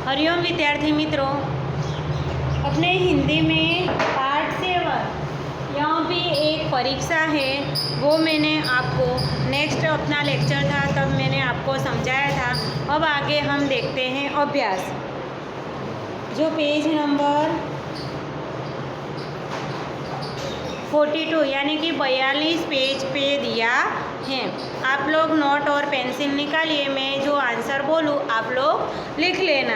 हरिओम विद्यार्थी मित्रों, अपने हिंदी में पार्ट 7 यहाँ भी एक परीक्षा है। वो मैंने आपको नेक्स्ट अपना लेक्चर था तब मैंने आपको समझाया था। अब आगे हम देखते हैं अभ्यास, जो पेज नंबर 42 यानी कि 42 पेज पे दिया है। आप लोग नोट और पेंसिल निकालिए, मैं जो आंसर बोलूँ आप लोग लिख लेना,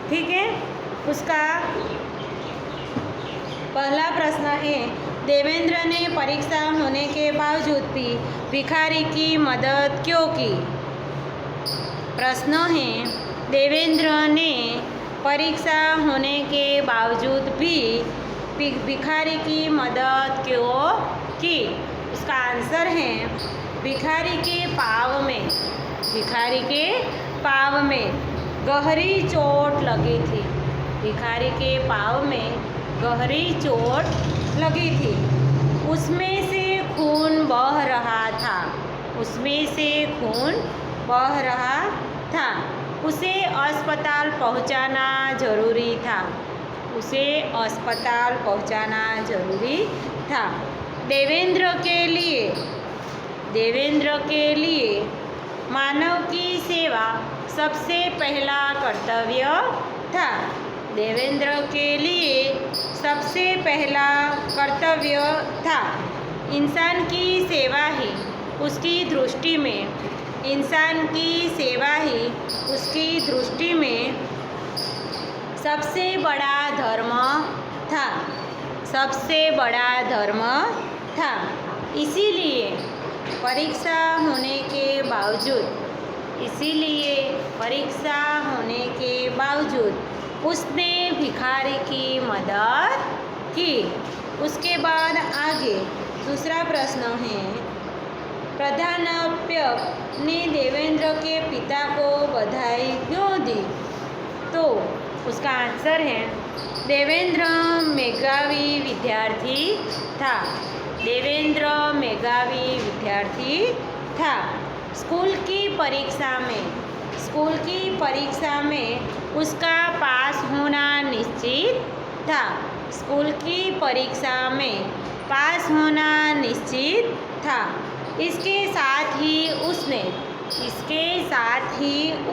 ठीक है। उसका पहला प्रश्न है, देवेंद्र ने परीक्षा होने के बावजूद भी भिखारी की मदद क्यों की। प्रश्न है, देवेंद्र ने परीक्षा होने के बावजूद भी भिखारी की मदद क्यों की। उसका आंसर है, भिखारी के पाँव में गहरी चोट लगी थी। भिखारी के पाँव में गहरी चोट लगी थी। उसमें से खून बह रहा था। उसे अस्पताल पहुंचाना जरूरी था। देवेंद्र के लिए मानव की सेवा सबसे पहला कर्तव्य था। देवेंद्र के लिए सबसे पहला कर्तव्य था। इंसान की सेवा ही उसकी दृष्टि में सबसे बड़ा धर्म था। इसीलिए परीक्षा होने के बावजूद उसने भिखारी की मदद की। उसके बाद आगे दूसरा प्रश्न है, प्राध्यापक ने देवेंद्र के पिता को बधाई क्यों दी। तो उसका आंसर है, देवेंद्र मेधावी विद्यार्थी था। स्कूल की परीक्षा में उसका पास होना निश्चित था। इसके साथ ही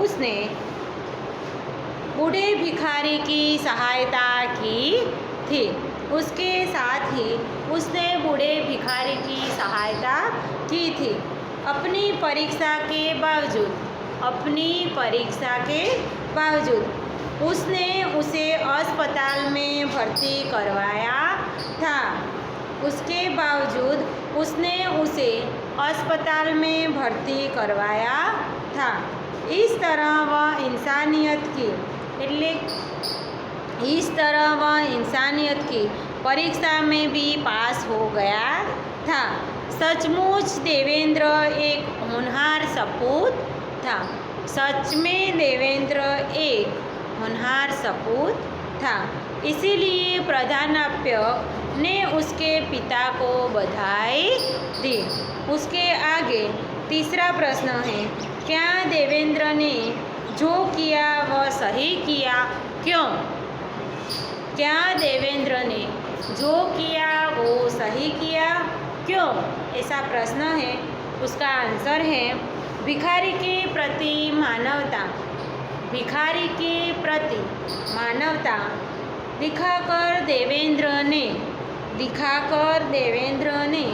उसने बूढ़े भिखारी की सहायता की थी। अपनी परीक्षा के बावजूद उसने उसे अस्पताल में भर्ती करवाया था। इस तरह वह इंसानियत की परीक्षा में भी पास हो गया था। सचमुच देवेंद्र एक होनहार सपूत था। इसीलिए प्राध्यापक ने उसके पिता को बधाई दी। उसके आगे तीसरा प्रश्न है, क्या देवेंद्र ने जो किया वह सही किया, क्यों। ऐसा प्रश्न है। उसका आंसर है, भिखारी के प्रति मानवता दिखाकर देवेंद्र ने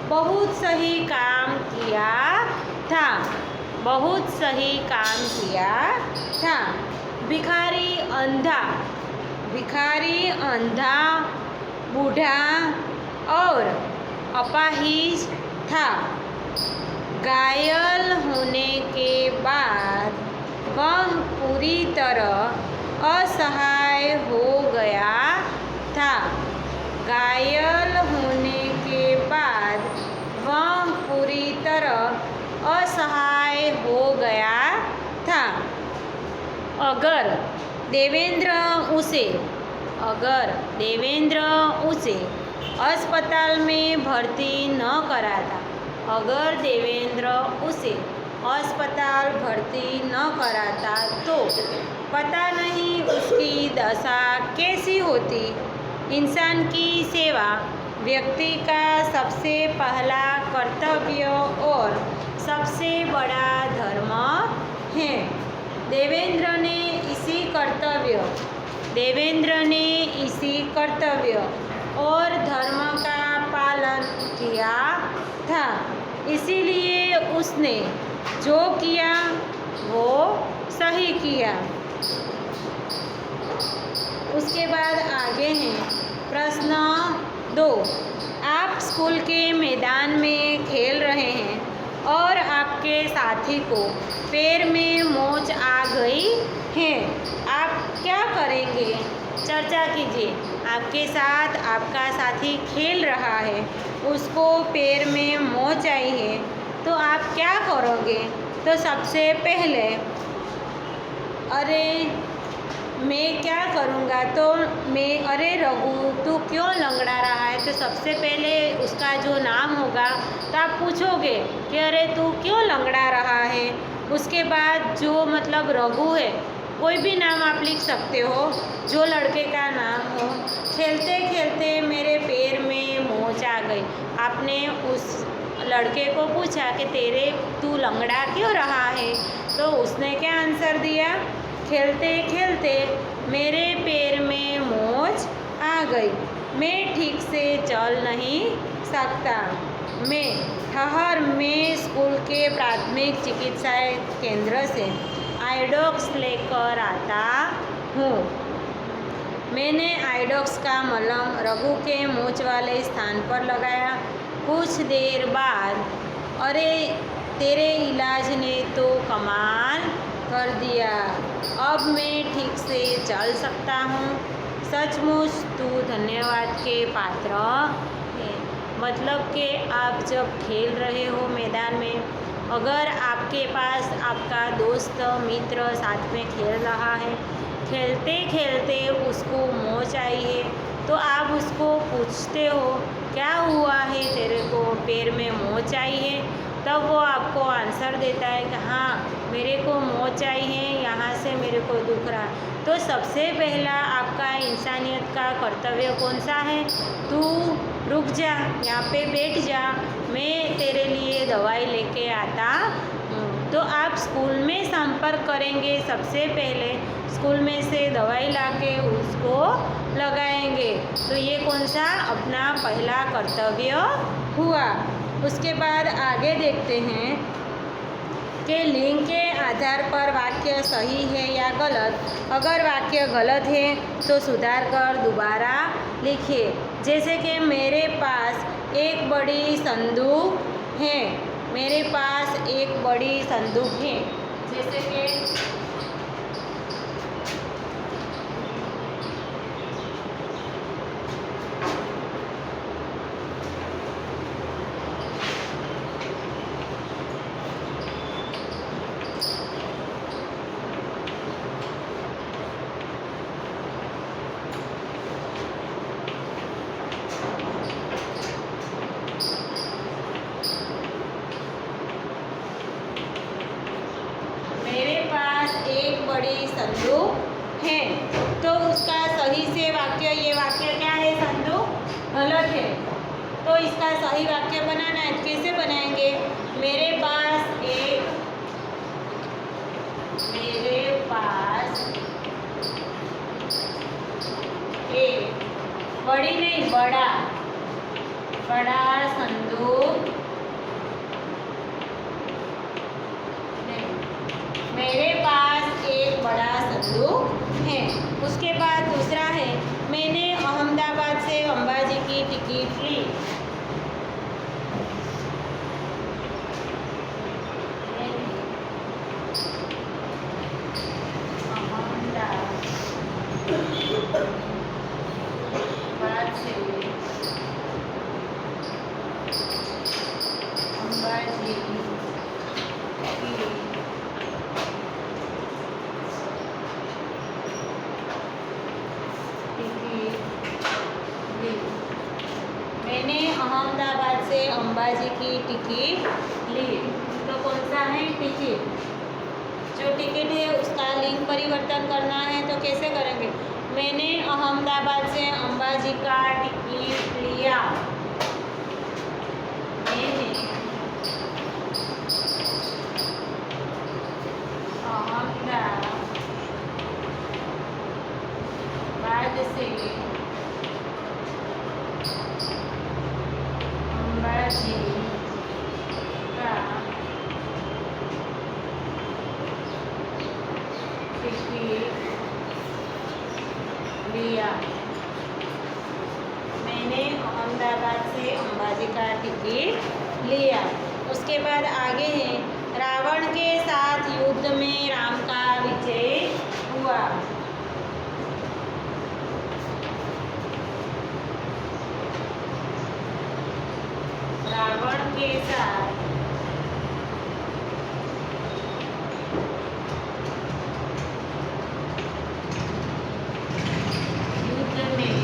बहुत सही काम किया था। भिखारी अंधा, बूढ़ा और अपाहिज था। घायल होने के बाद वह पूरी तरह असहाय हो गया था। अगर देवेंद्र उसे अस्पताल में भर्ती न कराता अस्पताल भर्ती न कराता तो पता नहीं उसकी दशा कैसी होती। इंसान की सेवा व्यक्ति का सबसे पहला कर्तव्य और सबसे बड़ा धर्म है। देवेंद्र ने इसी कर्तव्य और धर्म का पालन किया था, इसीलिए उसने जो किया वो सही किया। उसके बाद आगे हैं प्रश्न 2। आप स्कूल के मैदान में खेल रहे हैं और आपके साथी को पैर में मोच आ गई है, आप क्या करेंगे? चर्चा कीजिए। आपके साथ आपका साथी खेल रहा है, उसको पैर में मोच आई है, तो आप क्या करोगे? तो सबसे पहले मैं क्या करूँगा, तो अरे रघु तू क्यों लंगड़ा रहा है? तो सबसे पहले उसका जो नाम होगा तो आप पूछोगे कि अरे तू क्यों लंगड़ा रहा है। उसके बाद जो मतलब रघु है, कोई भी नाम आप लिख सकते हो जो लड़के का नाम हो। खेलते खेलते मेरे पैर में मोच आ गई। आपने उस लड़के को पूछा कि तू लंगड़ा क्यों रहा है, तो उसने क्या आंसर दिया? खेलते खेलते मेरे पैर में मोच आ गई, मैं ठीक से चल नहीं सकता। मैं स्कूल के प्राथमिक चिकित्सा केंद्र से आयोडॉक्स लेकर आता हूँ। मैंने आयोडॉक्स का मलहम रघु के मोच वाले स्थान पर लगाया। कुछ देर बाद अरे तेरे इलाज ने तो कमाल कर दिया, अब मैं ठीक से चल सकता हूँ। सचमुच तू धन्यवाद के पात्र है। मतलब कि आप जब खेल रहे हो मैदान में, अगर आपके पास आपका दोस्त मित्र साथ में खेल रहा है, खेलते खेलते उसको मोच आई है, तो आप उसको पूछते हो क्या हुआ है, तेरे को पैर में मोच आई है, तब वो आपको आंसर देता है कि हाँ मेरे को मोच आई है, यहाँ से मेरे को दुख रहा। तो सबसे पहला आपका इंसानियत का कर्तव्य कौन सा है? तू रुक जा, यहाँ पे बैठ जा, मैं तेरे लिए दवाई लेके आता हूँ। तो आप स्कूल में संपर्क करेंगे, सबसे पहले स्कूल में से दवाई लाके उसको लगाएंगे। तो ये कौन सा अपना पहला कर्तव्य हुआ। उसके बाद आगे देखते हैं कि लिंग के आधार पर वाक्य सही है या गलत। अगर वाक्य गलत है तो सुधार कर दोबारा लिखिए। जैसे कि मेरे पास एक बड़ी संदूक है, मेरे पास एक बड़ी संदूक है। जैसे कि एक बड़ी संदूक है, तो उसका सही से वाक्य, ये वाक्य क्या है? संदूक गलत है, तो इसका सही वाक्य बनाना है। कैसे बनाएंगे? मेरे पास एक बड़ी नहीं बड़ा संदूक नहीं, मेरे पास एक बड़ा संदूक है। उसके बाद दूसरा है, मैंने अहमदाबाद से अंबाजी की टिकट ली। अहमदाबाद से अंबाजी मैंने अहमदाबाद से अंबाजी की टिकट ली। तो कौन सा है? टिकट, जो टिकट है उसका लिंग परिवर्तन करना है तो कैसे करेंगे? मैंने अहमदाबाद से अंबाजी का टिकट लिया। मैंने अहमदाबाद से अंबाजी का टिकट लिया। मैंने अहमदाबाद से अंबाजी का टिकट लिया। उसके बाद आगे है, रावण के साथ युद्ध में राम का विजय हुआ। रावण के साथ युद्ध में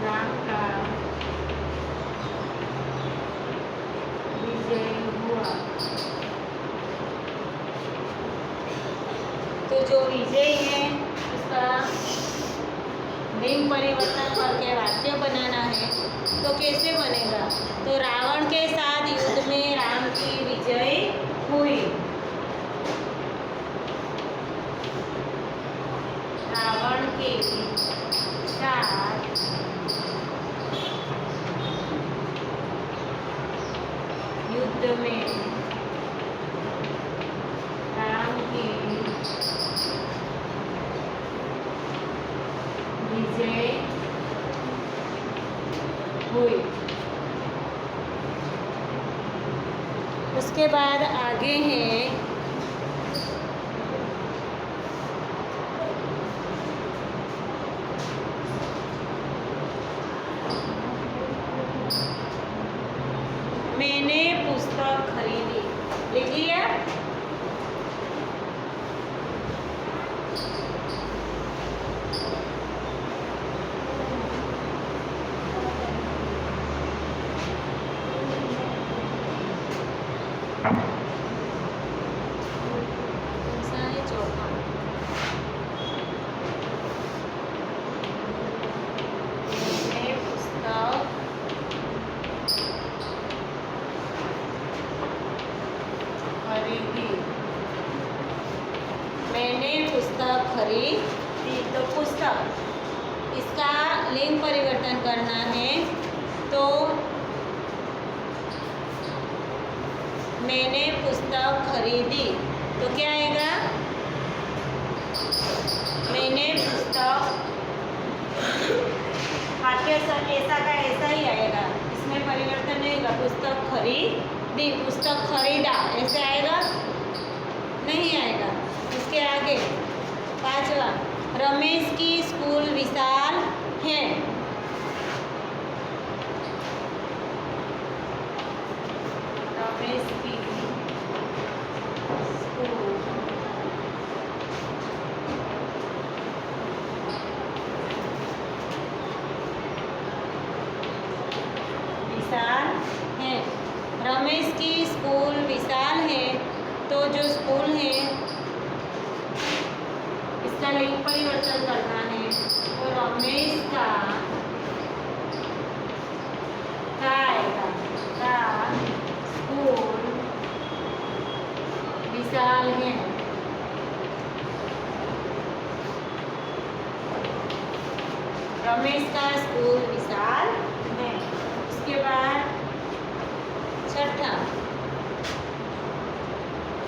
राम का विजय हुआ। तो जो विजय है उसका लिंग परिवर्तन करके वाक्य बनाना है। तो कैसे बनेगा? तो रावण के साथ युद्ध में राम की विजय हुई। रावण के साथ युद्ध में राम की विजय हुई। उसके बाद आगे है, मैंने पुस्तक खरीदी। लिख लिया? चौथा मैंने पुस्तक खरीदी। मैंने पुस्तक खरीदी। तो पुस्तक, इसका लिंग परिवर्तन करना है। तो मैंने पुस्तक खरीदी तो क्या आएगा? मैंने पुस्तक, वाक्य ऐसा का ऐसा ही आएगा, इसमें परिवर्तन नहीं होगा। पुस्तक खरीदी, पुस्तक खरीदा ऐसे आएगा? नहीं आएगा। इसके आगे पांचवा, रमेश की स्कूल विशाल है। रमेश की स्कूल विशाल है। रमेश की स्कूल विशाल है। तो जो स्कूल है इसका लिंग परिवर्तन करना है। तो रमेश का आएगा? का स्कूल विशाल है। रमेश का स्कूल विशाल है। उसके बाद छठा,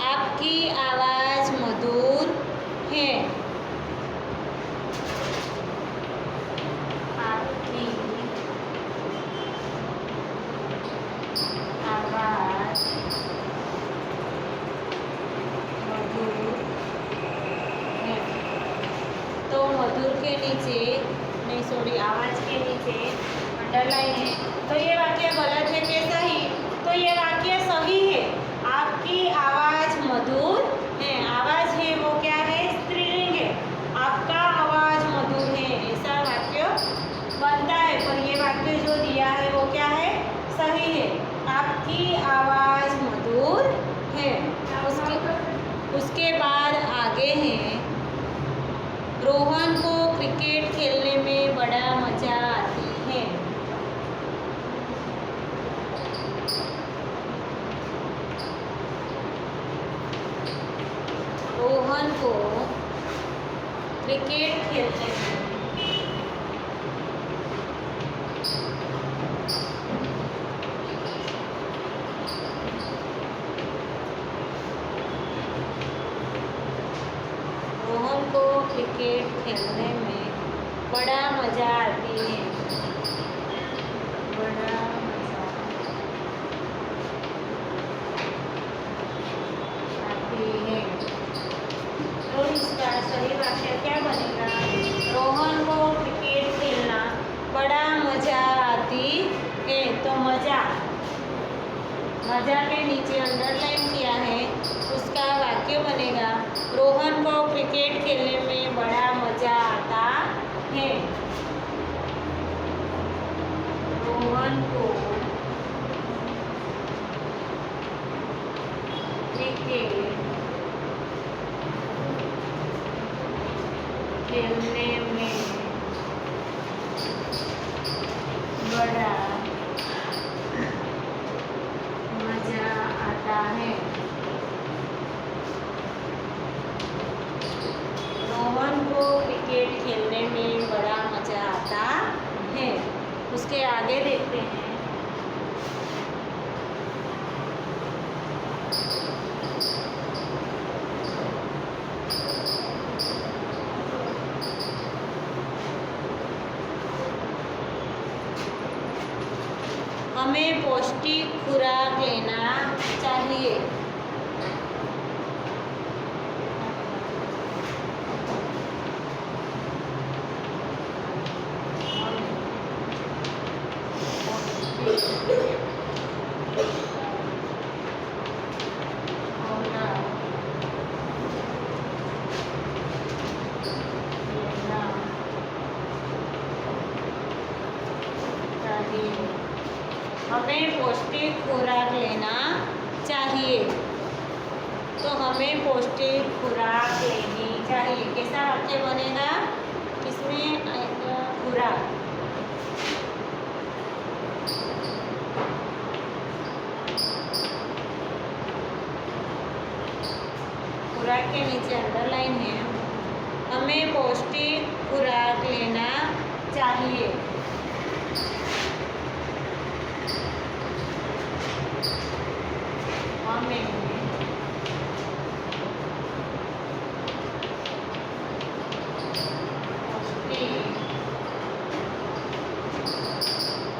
आपकी आवाज़ मधुर है। आपकी आवाज़ मधुर है। तो मधुर के नीचे, नहीं सॉरी, आवाज़ के नीचे अंडरलाइन है। तो ये वाक्य गलत है कि सही? तो ये वाक्य सही है। आपकी आवाज़ मधुर है। आवाज़ है वो क्या है? स्त्रीलिंग है। आपका आवाज़ मधुर है, ऐसा वाक्य बनता है। पर ये सही है। आपकी आवाज़ मधुर है। उसके बाद आगे हैं, रोहन को क्रिकेट खेलने में बड़ा मज़ा आती है। रोहन को क्रिकेट खेलने में क्रिकेट खेलने में बड़ा मज़ा आती है। बड़ा मज़ा आती है। तो इसका सही वाक्य क्या बनेगा? रोहन को क्रिकेट खेलना बड़ा मज़ा आती है। तो मज़ा के नीचे अंडरलाइन किया है, उसका वाक्य बनेगा रोहन को क्रिकेट खेलने में बड़ा मज़ा आता है। रोहन को क्रिकेट खेलने में बड़ा मज़ा आता है। रोहन को क्रिकेट खेलने में बड़ा मज़ा आता है। उसके आगे देखते हैं, हमें पौष्टिक खुराक लेना चाहिए। हमें पौष्टिक खुराक लेना चाहिए। तो हमें पौष्टिक खुराक लेनी चाहिए। कैसा वाक्य बनेगा? इसमें खुराक, खुराक के नीचे अंडरलाइन है, हमें पौष्टिक खुराक लेना चाहिए। हमें पौष्टिक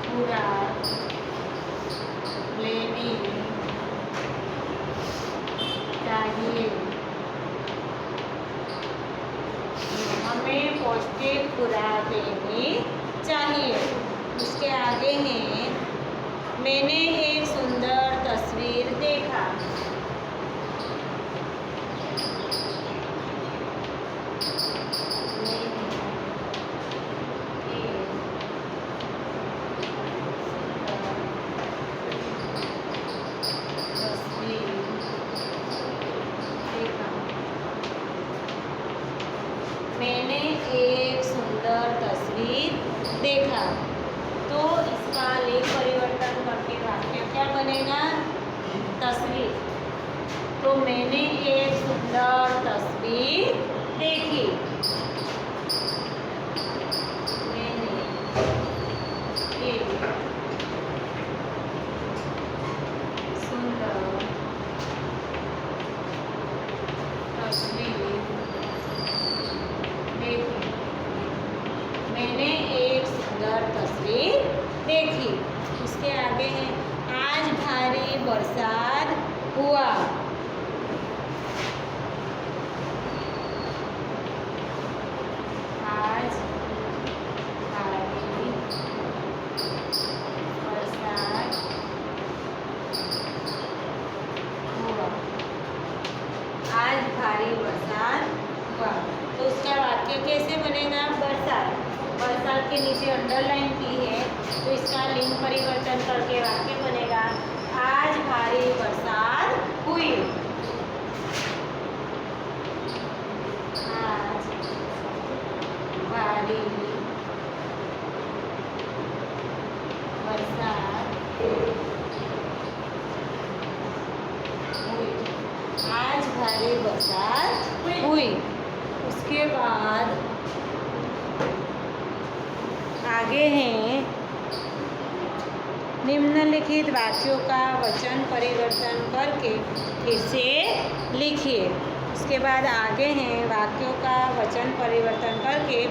खुराक लेनी चाहिए। हमें पौष्टिक खुराक लेनी चाहिए। उसके आगे हैं, मैंने एक सुंदर तस्वीर देखा। मैंने एक सुंदर तस्वीर देखा। तो इसका लिंग परिवर्तन करके वाक्य क्या बनेगा? तस्वीर। तो मैंने एक सुंदर तस्वीर देखी। मैंने एक सुंदर तस्वीर देखी। मैंने एक सुंदर तस्वीर देखी। उसके आगे है, आज भारी बरसात हुआ। वचन परिवर्तन करके वाक्य बनेगा आज भारी बरसात हुई। आज भारी बरसात हुई। आज भारी बरसात हुई। उसके बाद आगे हैं निम्नलिखित वाक्यों का वचन परिवर्तन करके फिर से लिखिए। उसके बाद आगे हैं वाक्यों का वचन परिवर्तन करके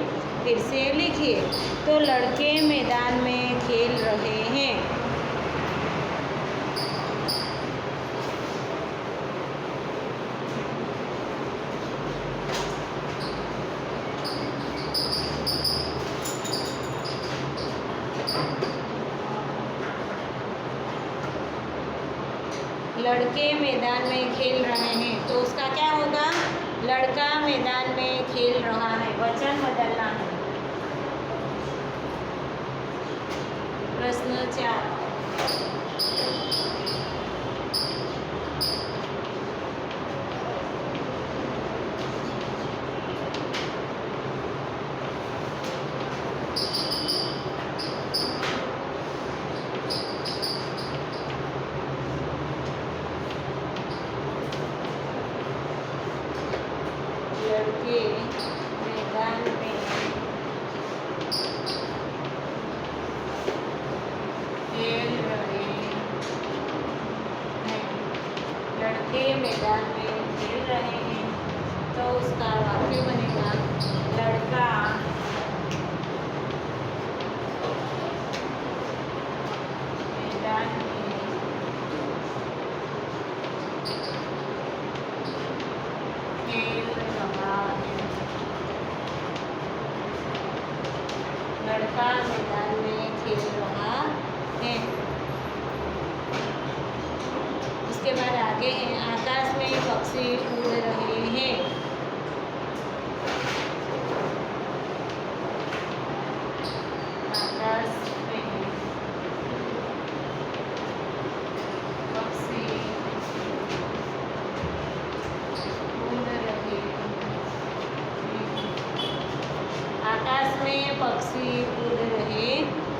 फिर से लिखिए। तो लड़के मैदान में खेल रहे हैं। लड़के मैदान में खेल रहे हैं, तो उसका क्या होगा? लड़का मैदान में खेल रहा है। वचन बदलना है। प्रश्न 4 लड़के मैदान में खेल रहे हैं। लड़के मैदान में खेल रहे हैं, तो उसका वाक्य बनेगा लड़का मैदान में खेल रहा है। लड़का मैदान में खेल रहा है। उसके बाद आगे हैं आकाश में पक्षी उड़ रहे हैं। आकाश में पक्षी उड़ रहे हैं। आकाश में पक्षी उड़ रहे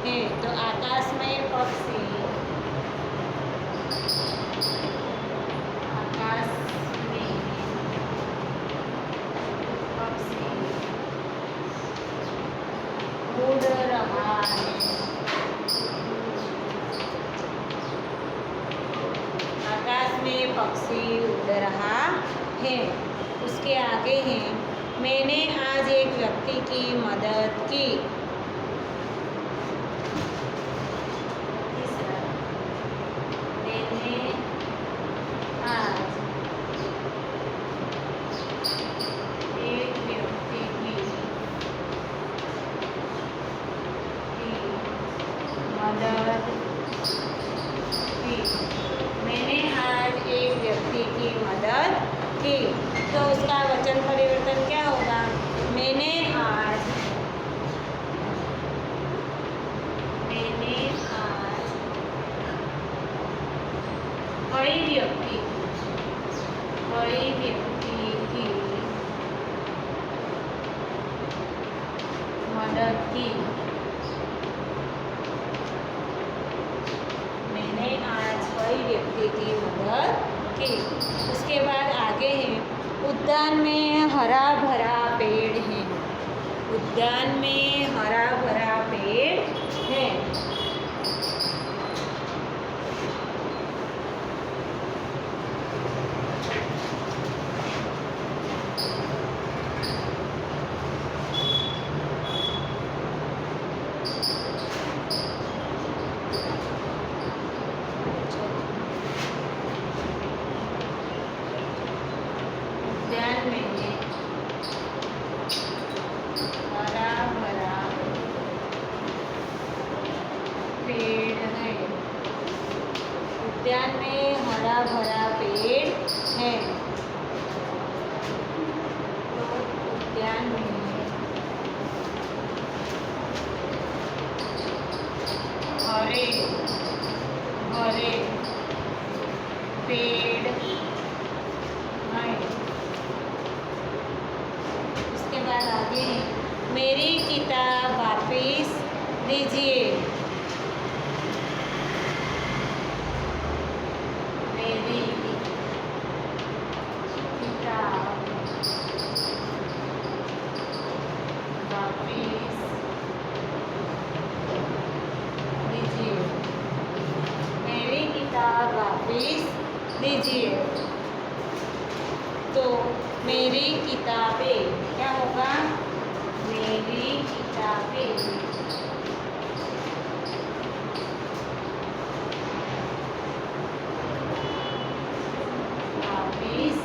हैं, तो आकाश में पक्षी आकाश में पक्षी उड़ रहा है। आकाश में पक्षी उड़ रहा है। उसके आगे हैं मैंने आज एक व्यक्ति की मदद की। तीसरा, मैंने आज एक व्यक्ति की मदद की। मैंने आज एक व्यक्ति की मदद की, तो उसका वचन परिवर्तन क्या होगा? मैंने आज कई व्यक्ति की मदद की। मैंने आज कई व्यक्ति की मदद की। उसके बाद आगे है उद्यान में हरा भरा पेड़ है। उद्यान में हरा भरा पेड़ है। उद्यान में हरा भरा पेड़ है। उद्यान में हरा भरा पेड़ है। तो उद्यान में हरे करे, पेड नहीं। उसके बाद आगे मेरी किताब वापस दीजिए, मेरी किताब वापस दीजिए, मेरी किताब वापस दीजिए। तो मेरी किताबें क्या होगा, मेरी किताबें वापस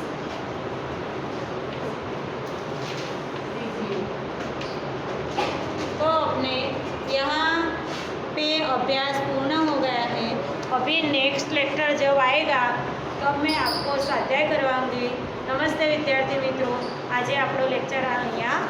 दीजिए। तो अपने यहाँ पे अभ्यास पूर्ण हो गया है। अभी नेक्स्ट लेक्चर जब आएगा तब मैं आपको स्वाध्याय करवाऊँगी। नमस्ते विद्यार्थी मित्रों, आज આપણો લેક્ચર અહીંયા